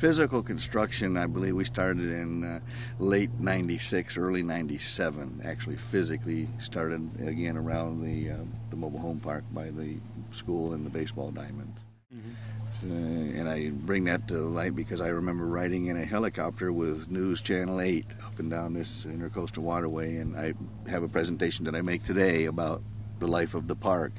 physical construction, I believe we started in late '96, early '97. Actually, physically started again around the mobile home park by the school and the baseball diamond. And I bring that to light because I remember riding in a helicopter with News Channel 8 up and down this intercoastal waterway, and I have a presentation that I make today about the life of the park,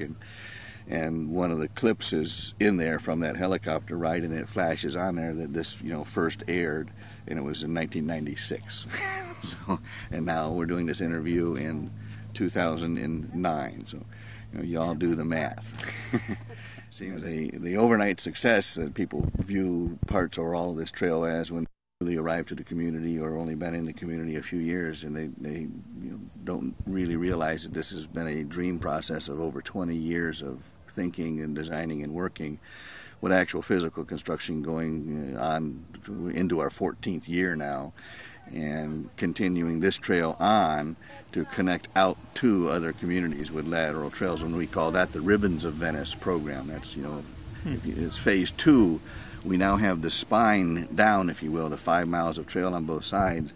and one of the clips is in there from that helicopter ride, and it flashes on there that this first aired, and it was in 1996. So, and now we're doing this interview in 2009. So y'all do the math. See, the overnight success that people view parts or all of this trail as when they arrive to the community or only been in the community a few years, and they don't really realize that this has been a dream process of over 20 years of thinking and designing and working with actual physical construction going on into our 14th year now, and continuing this trail on to connect out to other communities with lateral trails, and we call that the Ribbons of Venice program. That's, it's phase 2. We now have the spine down, if you will, the 5 miles of trail on both sides,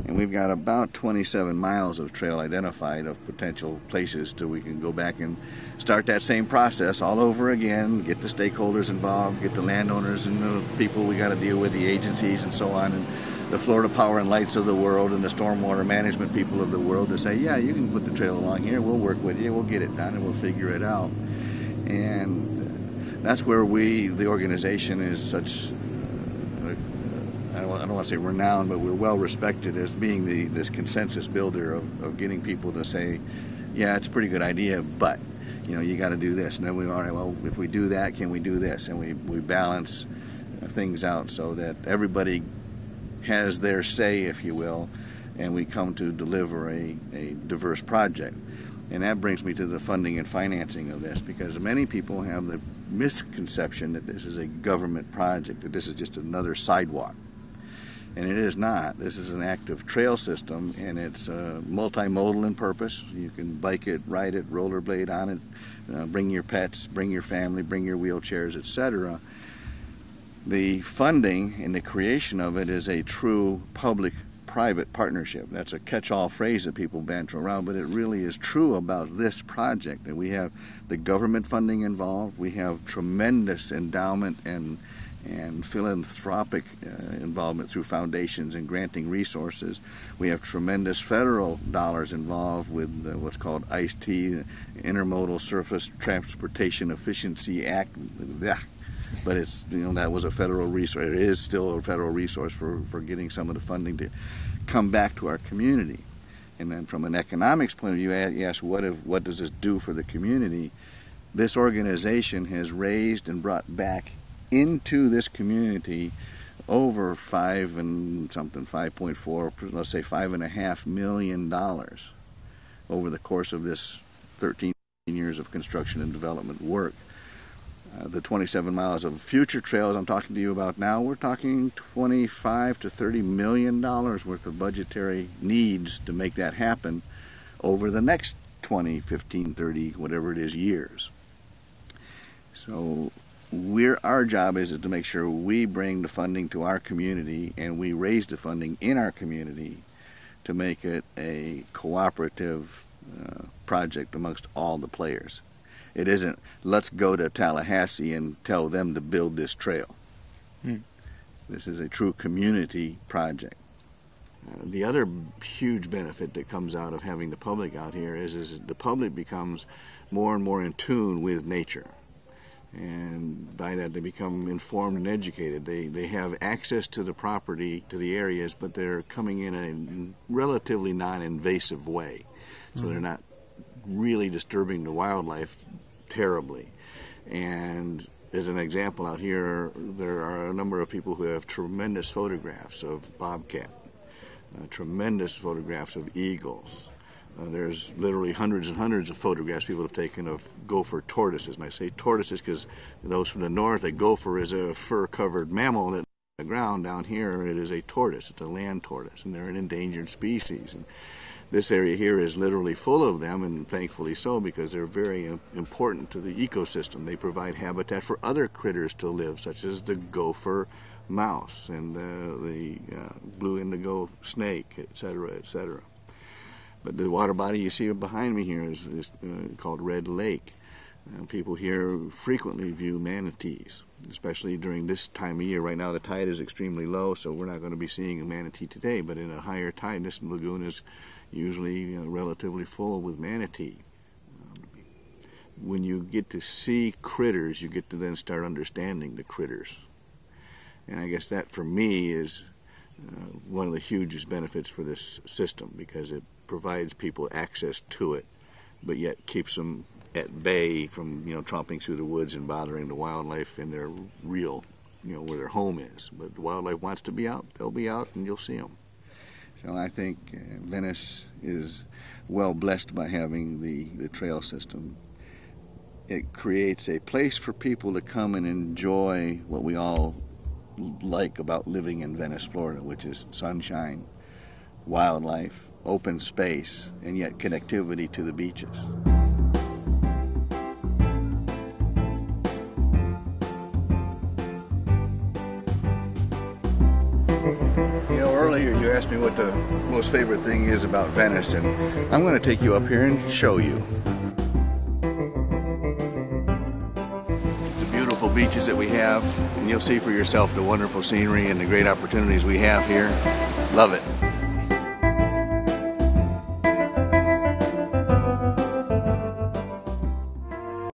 and we've got about 27 miles of trail identified of potential places so we can go back and start that same process all over again, get the stakeholders involved, get the landowners and the people we got to deal with, the agencies and so on, and the Florida Power and Lights of the world and the stormwater management people of the world to say, yeah, you can put the trail along here, we'll work with you, we'll get it done, and we'll figure it out. And that's where the organization is such, I don't want to say renowned, but we're well respected as being this consensus builder of getting people to say, yeah, it's a pretty good idea, but you got to do this. And then all right, well, if we do that, can we do this? And we balance things out so that everybody has their say, if you will, and we come to deliver a diverse project. And that brings me to the funding and financing of this, because many people have the misconception that this is a government project, that this is just another sidewalk. And it is not. This is an active trail system, and it's multimodal in purpose. You can bike it, ride it, rollerblade on it, bring your pets, bring your family, bring your wheelchairs, etc. The funding and the creation of it is a true public-private partnership. That's a catch-all phrase that people banter around, but it really is true about this project. And we have the government funding involved. We have tremendous endowment and philanthropic involvement through foundations and granting resources. We have tremendous federal dollars involved with what's called ICE-T, the Intermodal Surface Transportation Efficiency Act. But it's, that was a federal resource. It is still a federal resource for getting some of the funding to come back to our community. And then from an economics point of view, you ask, what does this do for the community? This organization has raised and brought back into this community over $5.4, let's say $5.5 million over the course of this 13 years of construction and development work. The 27 miles of future trails I'm talking to you about now, we're talking $25 to $30 million worth of budgetary needs to make that happen over the next 20, 15, 30, whatever it is, years. So our job is to make sure we bring the funding to our community, and we raise the funding in our community to make it a cooperative project amongst all the players. It isn't, let's go to Tallahassee and tell them to build this trail. This is a true community project. The other huge benefit that comes out of having the public out here is the public becomes more and more in tune with nature. And by that they become informed and educated. They have access to the property, to the areas, but they're coming in a relatively non-invasive way. So they're not really disturbing the wildlife terribly. And as an example out here, there are a number of people who have tremendous photographs of bobcat, tremendous photographs of eagles. There's literally hundreds and hundreds of photographs people have taken of gopher tortoises. And I say tortoises because those from the north, a gopher is a fur-covered mammal that on the ground. Down here it is a tortoise. It's a land tortoise, and they're an endangered species. And This area here is literally full of them, and thankfully so, because they're very important to the ecosystem. They provide habitat for other critters to live, such as the gopher mouse and the blue indigo snake, etc., etc. But the water body you see behind me here is called Red Lake. People here frequently view manatees, especially during this time of year. Right now the tide is extremely low, so we're not going to be seeing a manatee today, but in a higher tide, this lagoon is usually relatively full with manatee. When you get to see critters, you get to then start understanding the critters. And I guess that, for me, is one of the hugest benefits for this system, because it provides people access to it, but yet keeps them at bay from, tromping through the woods and bothering the wildlife in their real, where their home is. But the wildlife wants to be out, they'll be out, and you'll see them. So I think Venice is well blessed by having the trail system. It creates a place for people to come and enjoy what we all like about living in Venice, Florida, which is sunshine, wildlife, open space, and yet connectivity to the beaches. Earlier you asked me what the most favorite thing is about Venice, and I'm going to take you up here and show you. The beautiful beaches that we have, and you'll see for yourself the wonderful scenery and the great opportunities we have here. Love it.